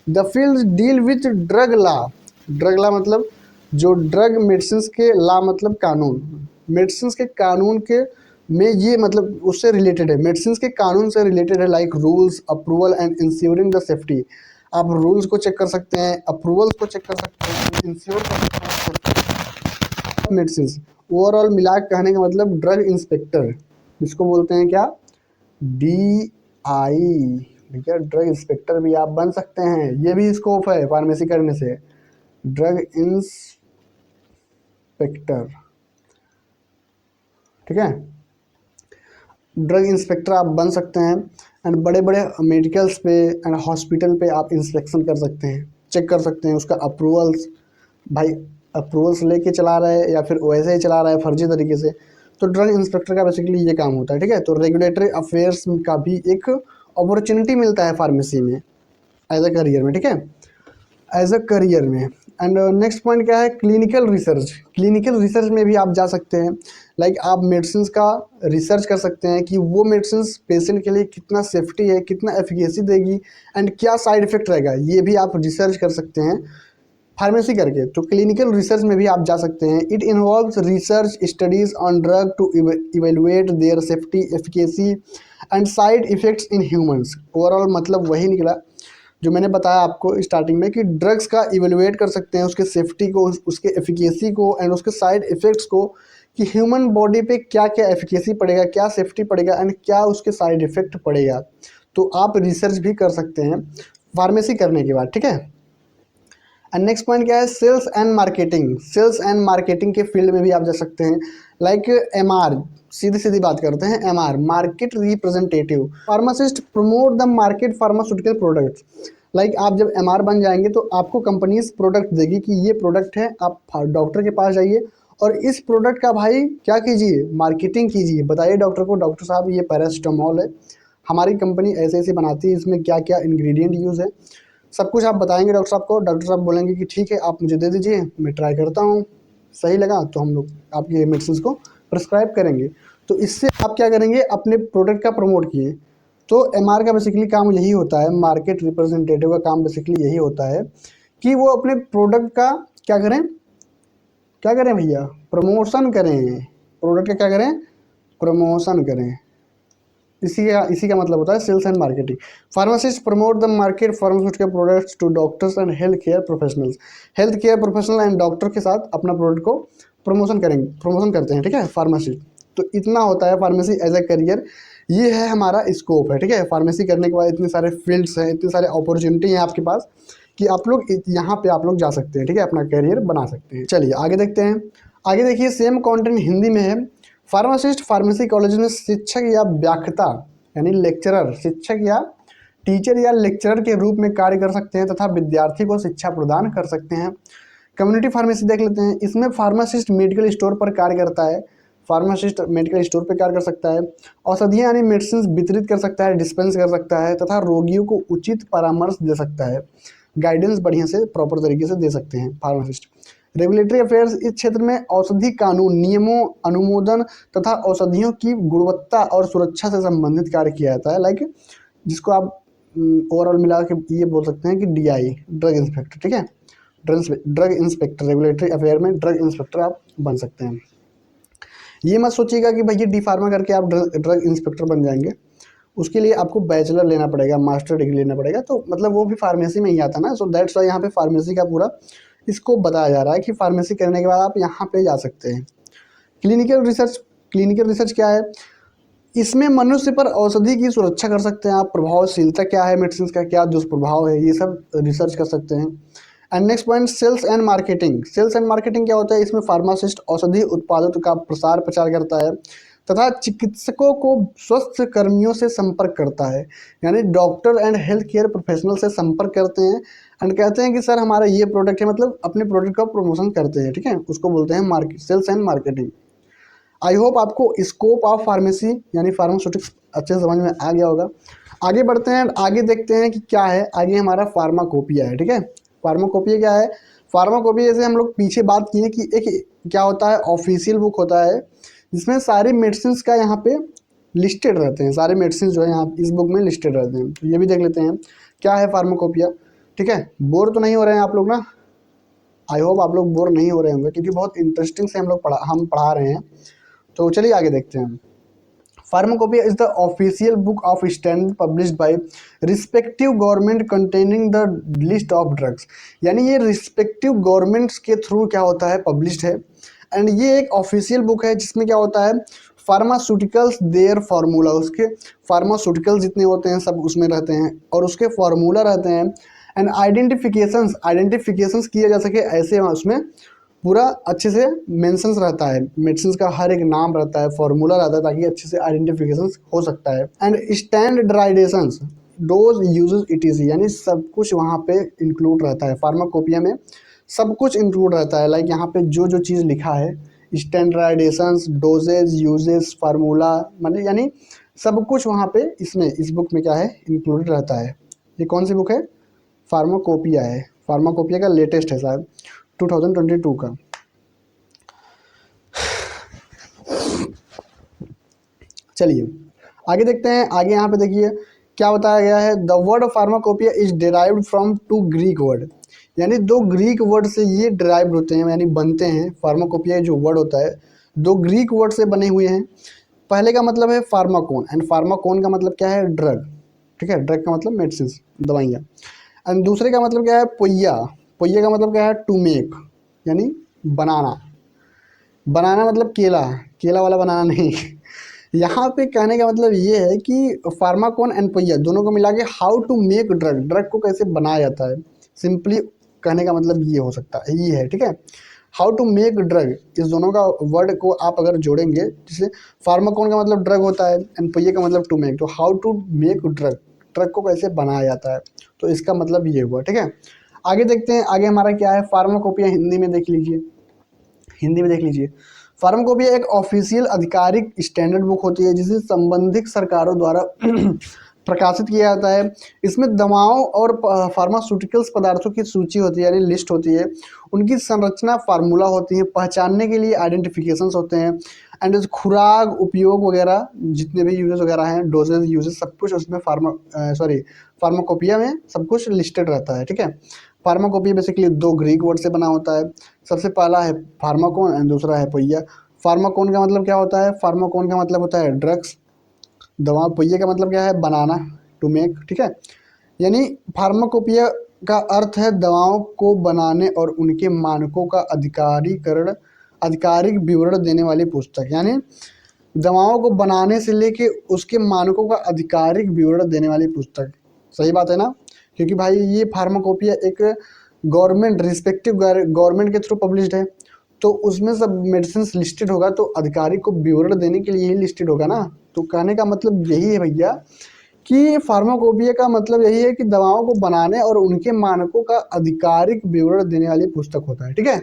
the field deal with drug law मतलब जो ड्रग मेडिसिन के लॉ मतलब कानून, मेडिसिन के कानून के में ये मतलब उससे रिलेटेड है, मेडिसिन के कानून से रिलेटेड है। Like rules, approval and ensuring the safety. आप रूल्स को चेक कर सकते हैं, अप्रूवल्स को चेक कर सकते हैं, इंश्योर कर सकते हैं मेडिसिन। ओवरऑल मिला कहने का मतलब ड्रग इंस्पेक्टर, इसको बोलते हैं क्या, DI। भैया ड्रग इंस्पेक्टर भी आप बन सकते हैं, ये भी स्कोप है फार्मेसी करने से, ड्रग इंस्पेक्टर, ठीक है। ड्रग इंस्पेक्टर आप बन सकते हैं, एंड बड़े बड़े मेडिकल्स पे एंड हॉस्पिटल पे आप इंस्पेक्शन कर सकते हैं, चेक कर सकते हैं उसका अप्रूवल्स। भाई अप्रूवल्स लेके चला रहा है या फिर वैसे ही चला रहा है फर्जी तरीके से, तो ड्रग इंस्पेक्टर का बेसिकली ये काम होता है, ठीक है। तो रेगुलेटरी अफेयर्स का भी एक अपॉर्चुनिटी मिलता है फार्मेसी में एज अ करियर में, ठीक है, एज अ करियर में। एंड नेक्स्ट पॉइंट क्या है, क्लिनिकल रिसर्च में भी आप जा सकते हैं। लाइक आप मेडिसिन का रिसर्च कर सकते हैं कि वो मेडिसिन पेशेंट के लिए कितना सेफ्टी है, कितना एफिकेसी देगी, एंड क्या साइड इफेक्ट रहेगा, ये भी आप रिसर्च कर सकते हैं फार्मेसी करके। तो क्लिनिकल रिसर्च में भी आप जा सकते हैं। It involves research studies on drug to evaluate their safety, efficacy and side effects in humans. Overall मतलब वही निकला जो मैंने बताया आपको स्टार्टिंग में, कि ड्रग्स का इवेलुएट कर सकते हैं, उसके सेफ्टी को, उसके एफिकेसी को, एंड उसके साइड इफेक्ट्स को, कि ह्यूमन बॉडी पे क्या क्या एफिकेसी पड़ेगा, क्या सेफ्टी पड़ेगा, एंड क्या उसके साइड इफेक्ट पड़ेगा। तो आप रिसर्च भी कर सकते हैं फार्मेसी करने के बाद, ठीक है। एंड नेक्स्ट पॉइंट क्या है, sales and marketing. Sales and marketing के फील्ड में भी आप जा सकते हैं, लाइक एमआर, सीधी सीधी बात करते हैं, MR market representative. Pharmacist promote the market pharmaceutical products. Like आप जब एमआर बन जाएंगे तो आपको कंपनीज प्रोडक्ट देगी कि ये प्रोडक्ट है, आप डॉक्टर के पास जाइए और इस प्रोडक्ट का भाई क्या कीजिए, मार्केटिंग कीजिए, बताइए डॉक्टर को, डॉक्टर साहब ये पैरासिटामोल है, हमारी कंपनी ऐसे ऐसे बनाती है, इसमें क्या क्या इंग्रेडिएंट यूज़ है, सब कुछ आप बताएंगे डॉक्टर साहब को। डॉक्टर साहब बोलेंगे कि ठीक है आप मुझे दे दीजिए, मैं ट्राई करता हूँ, सही लगा तो हम लोग आपके मेडिसिन को प्रिस्क्राइब करेंगे। तो इससे आप क्या करेंगे, अपने प्रोडक्ट का प्रमोट किए। तो एमआर का बेसिकली काम यही होता है, मार्केट रिप्रेजेंटेटिव का काम बेसिकली यही होता है कि वो अपने प्रोडक्ट का क्या करें, क्या करें भैया, प्रमोशन करें। प्रोडक्ट का क्या करें, प्रमोशन करें। इसी का मतलब होता है sales and marketing. Pharmacist promote the market pharmaceutical products to doctors and health care professionals. Health care professional and doctor के साथ अपना प्रोडक्ट को प्रमोशन करते हैं, ठीक है, फार्मासिस्ट। तो इतना होता है फार्मेसी एज ए करियर, ये है हमारा स्कोप है, ठीक है। फार्मेसी करने के बाद इतने सारे फील्ड्स हैं, इतने सारे अपॉर्चुनिटी हैं आपके पास कि आप लोग यहाँ पे आप लोग जा सकते हैं, ठीक है, अपना करियर बना सकते हैं। चलिए आगे देखते हैं। आगे देखिए, सेम कंटेंट हिंदी में है। फार्मासिस्ट फार्मेसी कॉलेज में शिक्षक या व्याख्याता यानी लेक्चरर, शिक्षक या टीचर या लेक्चरर के रूप में कार्य कर सकते हैं तथा विद्यार्थी को शिक्षा प्रदान कर सकते हैं। कम्युनिटी फार्मेसी देख लेते हैं। इसमें फार्मासिस्ट मेडिकल स्टोर पर कार्य करता है, फार्मासिस्ट मेडिकल स्टोर पर कार्य कर सकता है, औषधियाँ यानी मेडिसिन वितरित कर सकता है, डिस्पेंस कर सकता है तथा रोगियों को उचित परामर्श दे सकता है, गाइडेंस बढ़िया से प्रॉपर तरीके से दे सकते हैं फार्मासिस्ट। रेगुलेटरी अफेयर्स, इस क्षेत्र में औषधि कानून, नियमों, अनुमोदन तथा औषधियों की गुणवत्ता और सुरक्षा से संबंधित कार्य किया जाता है, लाइक जिसको आप ओवरऑल मिला के ये बोल सकते हैं कि डीआई, ड्रग इंस्पेक्टर, ठीक है, ड्रग इंस्पेक्टर। रेगुलेटरी अफेयर में ड्रग इंस्पेक्टर आप बन सकते हैं। ये मत सोचिएगा कि भैया डी फार्मा करके आप ड्रग इंस्पेक्टर बन जाएंगे, उसके लिए आपको बैचलर लेना पड़ेगा, मास्टर डिग्री लेना पड़ेगा, तो मतलब वो भी फार्मेसी में ही आता ना। सो दैट्स वाई यहाँ पे फार्मेसी का पूरा इसको बताया जा रहा है कि फार्मेसी करने के बाद आप यहाँ पे जा सकते हैं। क्लिनिकल रिसर्च, क्लिनिकल रिसर्च क्या है, इसमें मनुष्य पर औषधि की सुरक्षा कर सकते हैं आप, प्रभावशीलता क्या है मेडिसिन का, क्या दुष्प्रभाव है, ये सब रिसर्च कर सकते हैं। And next point, sales and marketing. Sales and marketing क्या होता है, इसमें फार्मासिस्ट औषधि उत्पादों का प्रसार प्रचार करता है तथा चिकित्सकों को स्वास्थ्य कर्मियों से संपर्क करता है, यानी doctor and health care professional से संपर्क करते हैं एंड कहते हैं कि सर हमारा ये प्रोडक्ट है, मतलब अपने प्रोडक्ट का प्रमोशन करते हैं, ठीक है, उसको बोलते हैं market, sales and marketing. I hope आपको स्कोप ऑफ फार्मेसी यानी फार्मास्यूटिक्स अच्छे से समझ में आ गया होगा। आगे बढ़ते हैं, आगे देखते हैं कि क्या है। आगे हमारा फार्माकोपिया है, ठीक है। फार्माकोपिया क्या है, फार्माकोपिया जैसे हम लोग पीछे बात किए कि एक क्या होता है, ऑफिशियल बुक होता है जिसमें सारे मेडिसिन का यहाँ पे लिस्टेड रहते हैं, सारे मेडिसिन जो है यहाँ इस बुक में लिस्टेड रहते हैं। तो ये भी देख लेते हैं क्या है फार्माकोपिया, ठीक है। बोर तो नहीं हो रहे हैं आप लोग ना, आई होप आप लोग बोर नहीं हो रहे होंगे क्योंकि बहुत इंटरेस्टिंग से हम पढ़ा रहे हैं। तो चलिए आगे देखते हैं। Pharmacopoeia is the official book of standard published by respective government containing the list of drugs, यानी ये रिस्पेक्टिव गवर्नमेंट्स के थ्रू क्या होता है, पब्लिश्ड है। एंड ये एक ऑफिशियल बुक है जिसमें क्या होता है, फार्मास्यूटिकल्स देयर फार्मूला, उसके फार्मास्यूटिकल्स जितने होते हैं सब उसमें रहते हैं और उसके फार्मूला रहते हैं। एंड आइडेंटिफिकेशंस किए जा सके ऐसे उसमें पूरा अच्छे से मेंशंस रहता है, मेडिसिन का हर एक नाम रहता है, फार्मूला रहता है ताकि अच्छे से आइडेंटिफिकेशन हो सकता है। एंड स्टैंडर्डाइजेशंस, डोज यूजेस इटीसी, यानी सब कुछ वहाँ पे इंक्लूड रहता है, फार्माकोपिया में सब कुछ इंक्लूड रहता है। लाइक यहाँ पे जो जो चीज़ लिखा है, स्टैंडर्डाइजेशंस, डोजेज, यूजेस, फार्मूला, मतलब यानी सब कुछ वहाँ पे इसमें इस बुक में क्या है, इंक्लूडेड रहता है। ये कौन सी बुक है, फार्माकोपिया है। फार्माकोपिया का लेटेस्ट है शायद 2022 का। चलिए आगे देखते हैं। आगे यहाँ पे देखिए क्या बताया गया है, the word pharmacopoeia is derived from two Greek word, यानी दो ग्रीक वर्ड से ये डिराइव्ड होते हैं, यानी बनते हैं। फार्माकोपिया जो वर्ड होता है दो ग्रीक वर्ड से बने हुए हैं। पहले का मतलब है फार्माकोन, एंड फार्माकोन का मतलब क्या है, ड्रग, ठीक है, ड्रग का मतलब मेडिसिन, दवाइयाँ। एंड दूसरे का मतलब क्या है, पोइया, पोइया का मतलब क्या है, टू मेक, यानी बनाना, बनाना मतलब केला, केला वाला बनाना नहीं। यहाँ पे कहने का मतलब ये है कि फार्माकोन एंड पोइया दोनों को मिला के how to make drug, drug को कैसे बनाया जाता है, सिंपली कहने का मतलब ये हो सकता है, ये है, ठीक है। हाउ टू मेक ड्रग, इस दोनों का वर्ड को आप अगर जोड़ेंगे, जैसे फार्माकोन का मतलब ड्रग होता है एंड पोइए का मतलब टू मेक, तो how to make drug, drug को कैसे बनाया जाता है, तो इसका मतलब ये हुआ, ठीक है। आगे देखते हैं, आगे हमारा क्या है, फार्माकोपिया हिंदी में देख लीजिए, हिंदी में देख लीजिए। फार्माकोपिया एक ऑफिशियल आधिकारिक स्टैंडर्ड बुक होती है जिसे संबंधित सरकारों द्वारा प्रकाशित किया जाता है। इसमें दवाओं और फार्मास्यूटिकल्स पदार्थों की सूची होती है, यानी लिस्ट होती है, उनकी संरचना फार्मूला होती है, पहचानने के लिए आइडेंटिफिकेशंस होते हैं, एंड खुराक उपयोग वगैरह जितने भी यूजेस वगैरह हैं, डोजेज यूजेस सब कुछ उसमें फार्माकोपिया में सब कुछ लिस्टेड रहता है, ठीक है। फार्माकोपिया बेसिकली दो ग्रीक वर्ड से बना होता है। सबसे पहला है फार्माकोन एंड दूसरा है पोइया। फार्माकोन का मतलब क्या होता है, फार्माकोन का मतलब होता है ड्रग्स, दवा, पोइया का मतलब क्या है, बनाना, टू मेक, ठीक है। यानी फार्माकोपिया का अर्थ है दवाओं को बनाने और उनके मानकों का आधिकारिक विवरण देने वाली पुस्तक, यानी दवाओं को बनाने से लेके उसके मानकों का आधिकारिक विवरण देने वाली पुस्तक। सही बात है ना, क्योंकि भाई ये फार्माकोपिया एक गवर्नमेंट रिस्पेक्टिव गवर्नमेंट के थ्रू पब्लिश्ड है, तो उसमें सब मेडिसिन लिस्टेड होगा, तो अधिकारी को विवरण देने के लिए ही लिस्टेड होगा ना। तो कहने का मतलब यही है भैया कि फार्माकोपिया का मतलब यही है कि दवाओं को बनाने और उनके मानकों का आधिकारिक विवरण देने वाली पुस्तक होता है, ठीक है।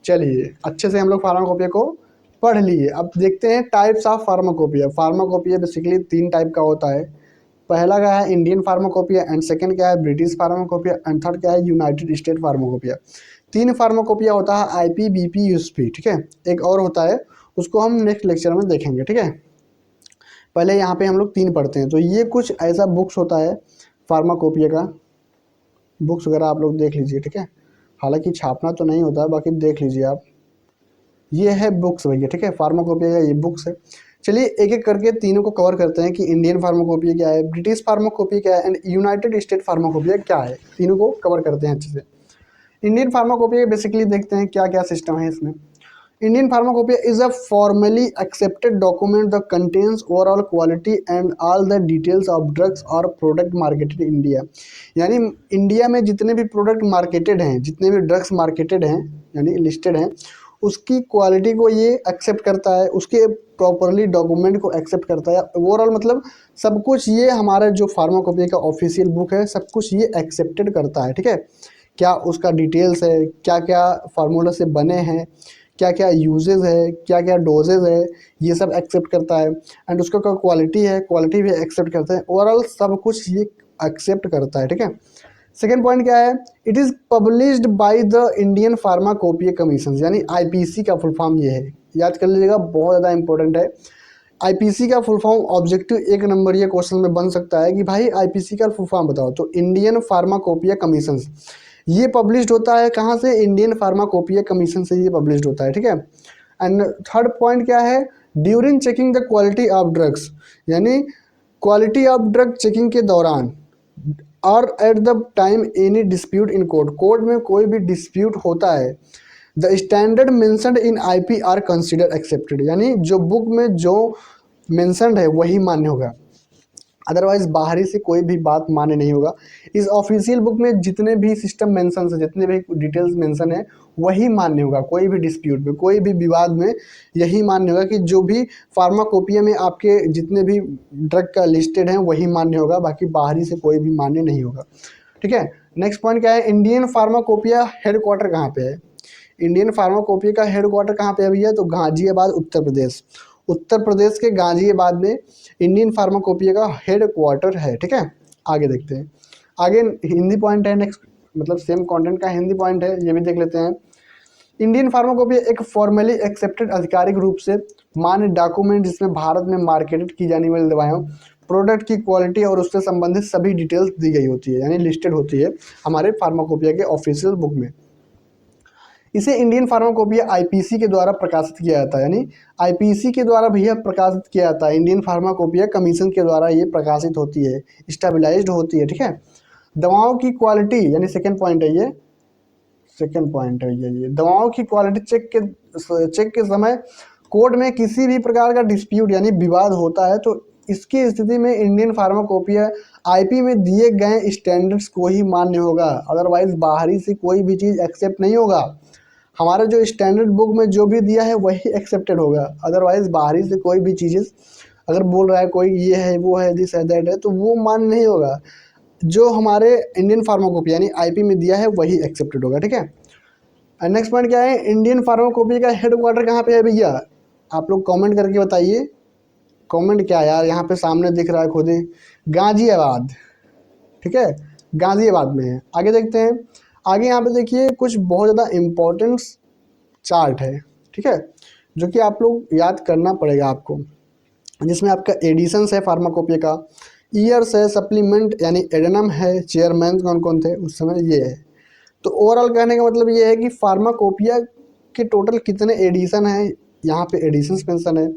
चलिए अच्छे से हम लोग फार्माकोपिया को पढ़ लिए। अब देखते हैं types of pharmacopoeia. Pharmacopoeia basically 3 type का होता है। पहला क्या है इंडियन फार्माकोपिया, एंड सेकंड क्या है ब्रिटिश फार्माकोपिया, एंड थर्ड क्या है यूनाइटेड स्टेट फार्माकोपिया। 3 फार्माकोपिया होता है, आईपी, बीपी, यूएसपी, ठीक है। एक और होता है, उसको हम नेक्स्ट लेक्चर में देखेंगे, ठीक है। पहले यहाँ पे हम लोग 3 पढ़ते हैं। तो ये कुछ ऐसा बुक्स होता है फार्माकोपिया का, बुक्स वगैरह आप लोग देख लीजिए, ठीक है। हालांकि छापना तो नहीं होता, बाकी देख लीजिए आप, ये है बुक्स भैया, ठीक है। फार्माकोपिया का ये बुक्स है। चलिए एक एक करके तीनों को कवर करते हैं कि इंडियन फार्माकोपिया क्या है, ब्रिटिश फार्माकोपिया क्या है, एंड यूनाइटेड स्टेट फार्माकोपिया क्या है। तीनों को कवर करते हैं अच्छे से। इंडियन फार्माकोपिया बेसिकली देखते हैं क्या क्या सिस्टम है इसमें। Indian pharmacopoeia is a formally accepted document the contains overall quality and all the details of drugs और प्रोडक्ट मार्केटेड इन इंडिया। यानी इंडिया में जितने भी प्रोडक्ट मार्केटेड हैं, जितने भी ड्रग्स मार्केटेड हैं यानी लिस्टेड हैं, उसकी क्वालिटी को ये एक्सेप्ट करता है, उसके प्रॉपरली डॉक्यूमेंट को एक्सेप्ट करता है। ओवरऑल मतलब सब कुछ ये हमारा जो फार्माकोपिया का ऑफिशियल बुक है, सब कुछ ये एक्सेप्टेड करता है, ठीक है। क्या उसका डिटेल्स है, क्या क्या फार्मूला से बने हैं, क्या क्या यूजेज है, क्या क्या डोजेज है, ये सब एक्सेप्ट करता है। एंड उसका क्या क्वालिटी है, क्वालिटी भी एक्सेप्ट करता है। ओवरऑल सब कुछ ये एक्सेप्ट करता है, ठीक है। सेकेंड पॉइंट क्या है, it is published by the Indian pharmacopoeia commission, यानी आईपीसी का फुल फॉर्म ये है, याद कर लीजिएगा, बहुत ज़्यादा इंपॉर्टेंट है। आईपीसी का फुल फॉर्म ऑब्जेक्टिव 1 नंबर ये क्वेश्चन में बन सकता है कि भाई आईपीसी का फुल फॉर्म बताओ, तो इंडियन फार्माकोपिया कमीशन। ये पब्लिश्ड होता है कहाँ से, इंडियन फार्माकोपिया कमीशन से ये पब्लिश्ड होता है, ठीक है। एंड थर्ड पॉइंट क्या है, during checking the quality of drugs, यानी क्वालिटी ऑफ ड्रग चेकिंग के दौरान और at the time any dispute in court, court में कोई भी डिस्प्यूट होता है, the standard mentioned in IP are consider accepted, यानी जो बुक में जो मेंशन्ड है वही मान्य होगा, अदरवाइज बाहरी से कोई भी बात मान्य नहीं होगा। इस ऑफिशियल बुक में जितने भी सिस्टम मेंशन है, जितने भी डिटेल्स मेंशन है वही मान्य होगा, कोई भी डिस्प्यूट में, कोई भी विवाद में यही मान्य होगा कि जो भी फार्माकोपिया में आपके जितने भी ड्रग का लिस्टेड हैं वही मान्य होगा, बाकी बाहरी से कोई भी मान्य नहीं होगा, ठीक है। नेक्स्ट पॉइंट क्या है, इंडियन फार्माकोपिया हेडक्वार्टर कहाँ पे है। इंडियन फार्माकोपिया का हेडक्वार्टर कहाँ पे है भैया, तो गाजियाबाद, उत्तर प्रदेश। उत्तर प्रदेश के गाजियाबाद में इंडियन फार्माकोपिया का हेड क्वार्टर है, ठीक है। आगे देखते हैं, आगे हिंदी पॉइंट है नेक्स्ट, मतलब सेम कंटेंट का हिंदी पॉइंट है, ये भी देख लेते हैं। इंडियन फार्माकोपिया एक फॉर्मली एक्सेप्टेड आधिकारिक रूप से मान्य डॉक्यूमेंट जिसमें भारत में मार्केटेड की जाने वाली दवाओं, प्रोडक्ट की क्वालिटी और उससे संबंधित सभी डिटेल्स दी गई होती है, यानी लिस्टेड होती है हमारे फार्माकोपिया के ऑफिशियल बुक में। इसे इंडियन फार्माकोपिया आईपीसी के द्वारा प्रकाशित किया जाता है, यानी आईपीसी के द्वारा भैया प्रकाशित किया जाता है, इंडियन फार्माकोपिया कमीशन के द्वारा ये प्रकाशित होती है, स्टेबलाइज्ड होती है, ठीक है। दवाओं की क्वालिटी, यानी सेकेंड पॉइंट है ये, सेकेंड पॉइंट है ये दवाओं की क्वालिटी चेक के समय कोर्ट में किसी भी प्रकार का डिस्प्यूट यानी विवाद होता है तो इसकी स्थिति में इंडियन फार्माकोपिया आईपी में दिए गए स्टैंडर्ड्स को ही मान्य होगा, अदरवाइज बाहरी से कोई भी चीज़ एक्सेप्ट नहीं होगा। हमारा जो स्टैंडर्ड बुक में जो भी दिया है वही एक्सेप्टेड होगा, अदरवाइज बाहरी से कोई भी चीज़ें अगर बोल रहा है कोई ये है वो है दिस है दैट है तो वो मान्य नहीं होगा। जो हमारे इंडियन फार्माकोपी यानी आईपी में दिया है वही एक्सेप्टेड होगा, ठीक है। एंड नेक्स्ट पॉइंट क्या है, इंडियन फार्माकोपी का हेडक्वार्टर कहाँ पे है भैया, आप लोग कमेंट करके बताइए। कमेंट क्या यार, यहाँ पे सामने दिख रहा है खुद ही, गाजियाबाद, ठीक है, गाजियाबाद में है। आगे देखते हैं, आगे यहाँ पे देखिए कुछ बहुत ज़्यादा इम्पोर्टेंट चार्ट है, ठीक है, जो कि आप लोग याद करना पड़ेगा आपको, जिसमें आपका एडिशंस है फार्माकोपिया का, ईयर्स है, सप्लीमेंट यानी एडेनम है, चेयरमैन कौन कौन थे उस समय ये है। तो ओवरऑल कहने का मतलब ये है कि फार्माकोपिया के टोटल कितने एडिशन हैं, यहाँ पे एडिशंस मेंशन है,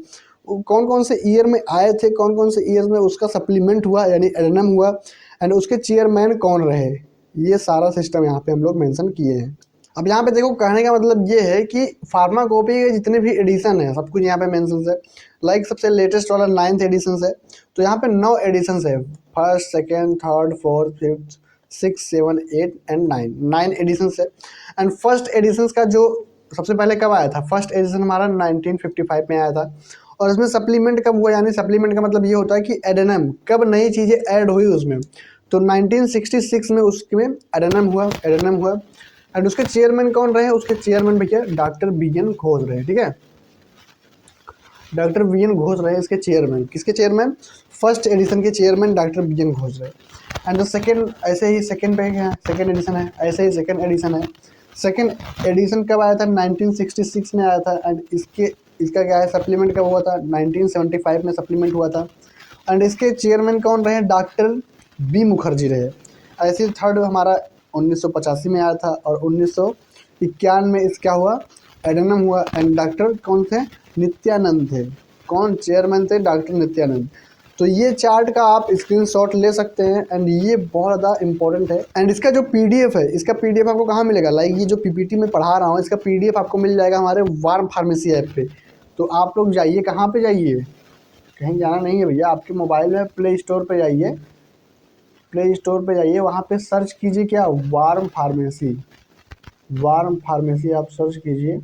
कौन कौन से ईयर में आए थे, कौन कौन से ईयर में उसका सप्लीमेंट हुआ यानी एडेनम हुआ, एंड उसके चेयरमैन कौन रहे, ये सारा सिस्टम यहाँ पे हम लोग मेंशन किए हैं। अब यहाँ पे देखो कहने का मतलब ये है कि फार्माकोपी के जितने भी एडिशन है सब कुछ यहाँ पे मेंशन है। लाइक सबसे लेटेस्ट वाला 9th एडिशन है, तो यहाँ पे 9 एडिशन है, first second third fourth fifth 6 7 8 and 9 edition है। एंड फर्स्ट एडिशन का जो सबसे पहले कब आया था, फर्स्ट एडिशन हमारा 1955 में आया था। और इसमें सप्लीमेंट कब हुआ, यानी सप्लीमेंट का मतलब ये होता है कि एडेनम कब नई चीज़ें ऐड हुई उसमें, तो 1966 में उसमें एडेनम हुआ। एंड उसके चेयरमैन कौन रहे, उसके चेयरमैन भैया डॉक्टर बी एन घोष रहे, ठीक है, डॉक्टर बी एन घोष रहे इसके चेयरमैन। किसके चेयरमैन, फर्स्ट एडिशन के chairman doctor B N Ghosh रहे। एंड सेकेंड, ऐसे ही सेकेंड पे है, सेकेंड एडिशन है, ऐसे ही सेकेंड एडिशन है। सेकेंड एडिशन कब आया था, 1966 में आया था। एंड इसका क्या है, सप्लीमेंट कब हुआ था, 1975 में सप्लीमेंट हुआ था। एंड इसके चेयरमैन कौन रहे, डॉक्टर बी मुखर्जी रहे। ऐसे ही थर्ड हमारा 1985 में आया था, और 1951 में इसका हुआ, एडेनम हुआ। एंड डॉक्टर कौन थे, नित्यानंद थे। कौन चेयरमैन थे, डॉक्टर नित्यानंद। तो ये चार्ट का आप स्क्रीनशॉट ले सकते हैं, एंड ये बहुत ज़्यादा इंपॉर्टेंट है। एंड इसका जो पीडीएफ है, इसका पीडीएफ आपको कहाँ मिलेगा, लाइक ये जो पीपीटी में पढ़ा रहा हूँ इसका पीडीएफ आपको मिल जाएगा हमारे वार्म फार्मेसी ऐप पे। तो आप लोग जाइए, कहाँ पे जाइए, कहीं जाना नहीं है भैया, आपके मोबाइल में प्ले स्टोर पे जाइए, प्ले स्टोर पे जाइए, वहाँ पे सर्च कीजिए क्या, वार्म फार्मेसी आप सर्च कीजिए,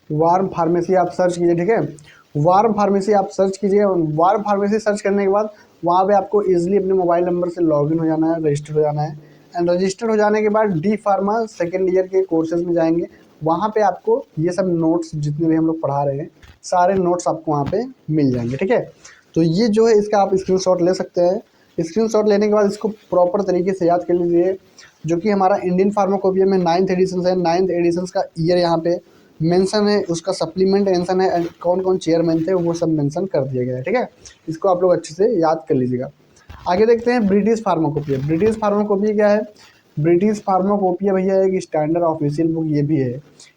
वार्म फार्मेसी आप सर्च कीजिए, ठीक है, वार्म फार्मेसी आप सर्च कीजिए। वार्म फार्मेसी सर्च करने के बाद वहाँ पे आपको इजीली अपने मोबाइल नंबर से लॉगिन हो जाना है, रजिस्टर हो जाना है। एंड रजिस्टर हो जाने के बाद डी फार्मा सेकेंड ईयर के कोर्सेज में जाएंगे, वहाँ पे आपको ये सब नोट्स जितने भी हम लोग पढ़ा रहे हैं सारे नोट्स आपको वहाँ पे मिल जाएंगे, ठीक है। तो ये जो है इसका आप स्क्रीनशॉट ले सकते हैं। स्क्रीनशॉट लेने के बाद इसको प्रॉपर तरीके से याद कर लीजिए, जो कि हमारा इंडियन फार्माकोपिया में 9th एडिशन है, 9th एडिशन का ईयर यहाँ पे मेंशन है, उसका सप्लीमेंट मेंशन है, एंड कौन कौन चेयरमैन थे वो सब मेंशन कर दिया गया है, ठीक है। इसको आप लोग अच्छे से याद कर लीजिएगा। आगे देखते हैं ब्रिटिश फार्माकोपिया। ब्रिटिश फार्माकोपिया क्या है, ब्रिटिश फार्माकोपिया भैया एक स्टैंडर्ड ऑफिशियल बुक ये भी है।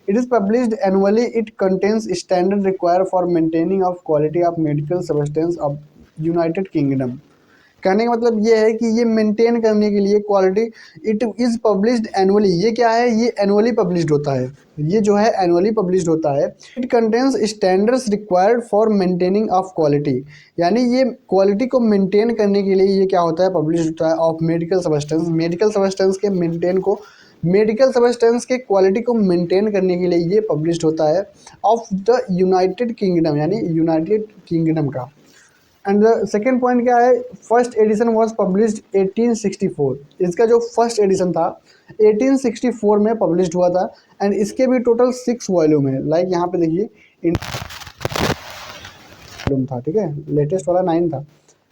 It is published annually, it contains standard require for maintaining of quality of medical substance of United kingdom. कहने का मतलब ये है कि ये मेंटेन करने के लिए quality, it is published annually, ये क्या है, ये एनुअली पब्लिश्ड होता है, ये जो है एनुअली पब्लिश्ड होता है। It contains standards required for maintaining of quality, यानी ये क्वालिटी को मेंटेन करने के लिए ये क्या होता है, पब्लिश होता है, of medical substance, medical substance के मेंटेन को, मेडिकल सब्सटेंस के क्वालिटी को मेंटेन करने के लिए ये पब्लिश्ड होता है, ऑफ द यूनाइटेड किंगडम, यानी यूनाइटेड किंगडम का। एंड द सेकेंड पॉइंट क्या है, फर्स्ट एडिशन वॉज पब्लिश्ड 1864, इसका जो फर्स्ट एडिशन था 1864 में पब्लिश्ड हुआ था। एंड इसके भी टोटल 6 वॉल्यूम है, लाइक यहाँ पे देखिए वॉल्यूम था, ठीक है, लेटेस्ट वाला 9 था।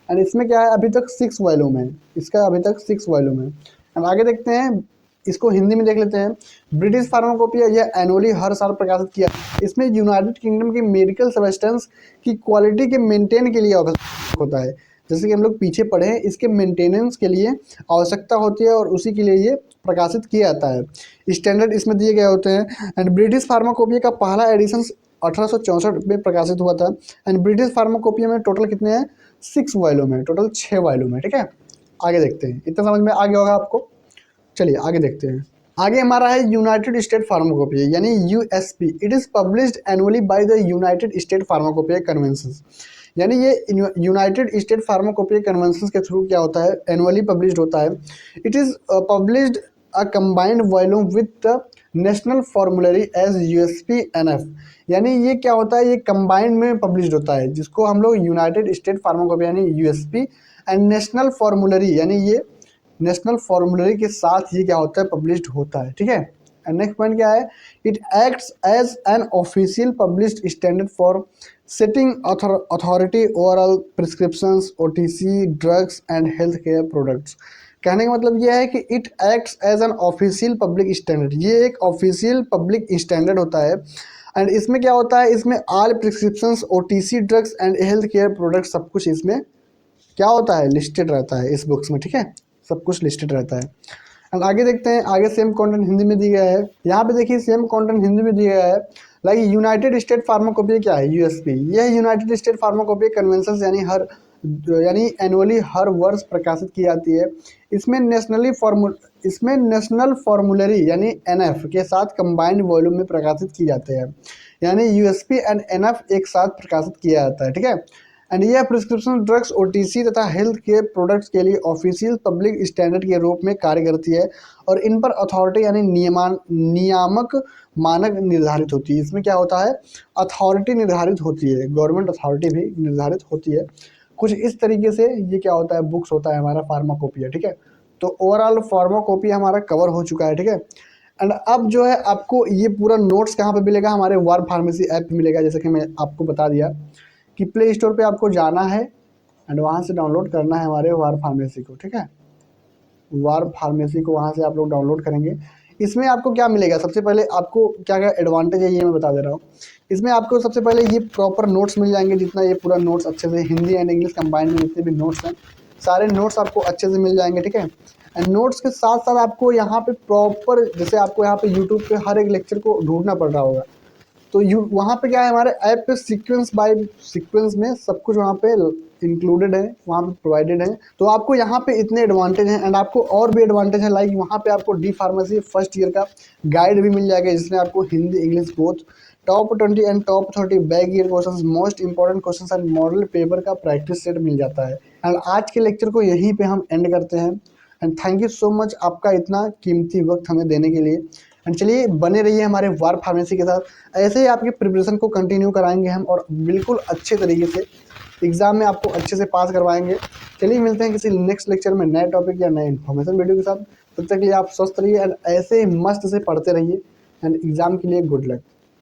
एंड इसमें क्या है, अभी तक 6 वॉल्यूम है, इसका अभी तक 6 वॉल्यूम है। एंड आगे देखते हैं, इसको हिंदी में देख लेते हैं। ब्रिटिश फार्माकोपिया यह एनुअली हर साल प्रकाशित किया, इसमें यूनाइटेड किंगडम की मेडिकल सब्सटेंस की क्वालिटी के मेंटेन के लिए आवश्यक होता है। जैसे कि हम लोग पीछे पढ़े हैं, इसके मेंटेनेंस के लिए आवश्यकता होती है और उसी के लिए ये प्रकाशित किया जाता है, स्टैंडर्ड इसमें दिए गए होते हैं। एंड ब्रिटिश फार्माकोपिया का पहला एडिशन 1864 में प्रकाशित हुआ था। एंड ब्रिटिश फार्माकोपिया में टोटल कितने हैं, 6 वॉल्यूम है, टोटल 6 वॉल्यूम है, ठीक है। आगे देखते हैं, इतना समझ में आ गया होगा आपको। चलिए आगे देखते हैं। आगे हमारा है यूनाइटेड स्टेट फार्माकोपिया यानी USP. It is published annually by the United State pharmacopoeia convention, यानी ये यूनाइटेड स्टेट फार्माकोपिया कन्वेंशन के थ्रू क्या होता है, एनुअली पब्लिश्ड होता है। It is published a combined volume with the national formulary as USP-NF। यानी ये क्या होता है, ये कंबाइंड में पब्लिश्ड होता है, जिसको हम लोग यूनाइटेड स्टेट फार्माकोपिया यानी USP एंड नेशनल फॉर्मूलरी, यानी ये नेशनल फॉर्मूलरी के साथ ये क्या होता है, पब्लिश्ड होता है। ठीक है, एंड नेक्स्ट पॉइंट क्या है, it acts as an official published standard for setting authority overall prescriptions, OTC drugs and health care products. कहने का मतलब यह है कि it acts as an official public standard, ये एक ऑफिशियल पब्लिक स्टैंडर्ड होता है। एंड इसमें क्या होता है, इसमें all prescriptions, OTC drugs and health care product सब कुछ इसमें क्या होता है, लिस्टेड रहता है इस बुक्स में। ठीक है, सब कुछ लिस्टेड रहता है। एंड आगे देखते हैं, आगे सेम कंटेंट हिंदी में दिया गया है। यहाँ पे देखिए सेम कंटेंट हिंदी में दिया गया है। लाइक यूनाइटेड स्टेट फार्माकोपिया क्या है, USP, यह यूनाइटेड स्टेट फार्माकोपिया कन्वेंशन यानी एनुअली हर वर्ष प्रकाशित की जाती है। इसमें नेशनल फॉर्मूलरी यानी NF के साथ कंबाइंड वॉल्यूम में प्रकाशित की जाते हैं, यानी USP एंड NF एक साथ प्रकाशित किया जाता है। ठीक है, एंड यह प्रिस्क्रिप्शन ड्रग्स, OTC तथा हेल्थ केयर प्रोडक्ट्स के लिए ऑफिशियल पब्लिक स्टैंडर्ड के रूप में कार्य करती है और इन पर अथॉरिटी यानी नियामक मानक निर्धारित होती है। इसमें क्या होता है, अथॉरिटी निर्धारित होती है, गवर्नमेंट अथॉरिटी भी निर्धारित होती है। कुछ इस तरीके से ये क्या होता है, बुक्स होता है हमारा फार्माकोपिया। ठीक है, तो ओवरऑल फार्माकोपिया हमारा कवर हो चुका है। ठीक है, एंड अब जो है आपको ये पूरा नोट्स कहाँ पे मिलेगा, हमारे वार फार्मेसी ऐप पे मिलेगा। जैसे कि मैं आपको बता दिया कि प्ले स्टोर पे आपको जाना है एंड वहाँ से डाउनलोड करना है हमारे वार फार्मेसी को। ठीक है, वार फार्मेसी को वहाँ से आप लोग डाउनलोड करेंगे। इसमें आपको क्या मिलेगा, सबसे पहले आपको क्या क्या एडवांटेज है ये मैं बता दे रहा हूँ। इसमें आपको सबसे पहले ये प्रॉपर नोट्स मिल जाएंगे, जितना ये पूरा नोट्स अच्छे से हिंदी एंड इंग्लिश कंबाइंड में जितने भी नोट्स हैं सारे नोट्स आपको अच्छे से मिल जाएंगे। ठीक है, एंड नोट्स के साथ साथ आपको यहाँ पे प्रॉपर, जैसे आपको यहाँ पे यूट्यूब पे हर एक लेक्चर को ढूंढना पड़ रहा होगा, तो वहाँ पे क्या है, हमारे ऐप पे सीक्वेंस बाय सीक्वेंस में सब कुछ वहाँ पे इंक्लूडेड है, वहाँ पे प्रोवाइडेड है। तो आपको यहाँ पे इतने एडवांटेज हैं एंड आपको और भी एडवांटेज है। लाइक वहाँ पे आपको डी फार्मेसी फर्स्ट ईयर का गाइड भी मिल जाएगा, जिसमें आपको Hindi English both top 20 and top 30 back year questions, most important questions and model paper का प्रैक्टिस सेट मिल जाता है। एंड आज के लेक्चर को यहीं पे हम एंड करते हैं। And thank you so much आपका इतना कीमती वक्त हमें देने के लिए। एंड चलिए बने रहिए हमारे वार फार्मेसी के साथ, ऐसे ही आपकी प्रिपरेशन को कंटिन्यू कराएंगे हम और बिल्कुल अच्छे तरीके से एग्जाम में आपको अच्छे से पास करवाएंगे। चलिए मिलते हैं किसी नेक्स्ट लेक्चर में नए टॉपिक या नए इन्फॉर्मेशन वीडियो के साथ। तब तक के लिए आप स्वस्थ रहिए एंड ऐसे मस्त से पढ़ते रहिए एंड एग्जाम के लिए गुड लक।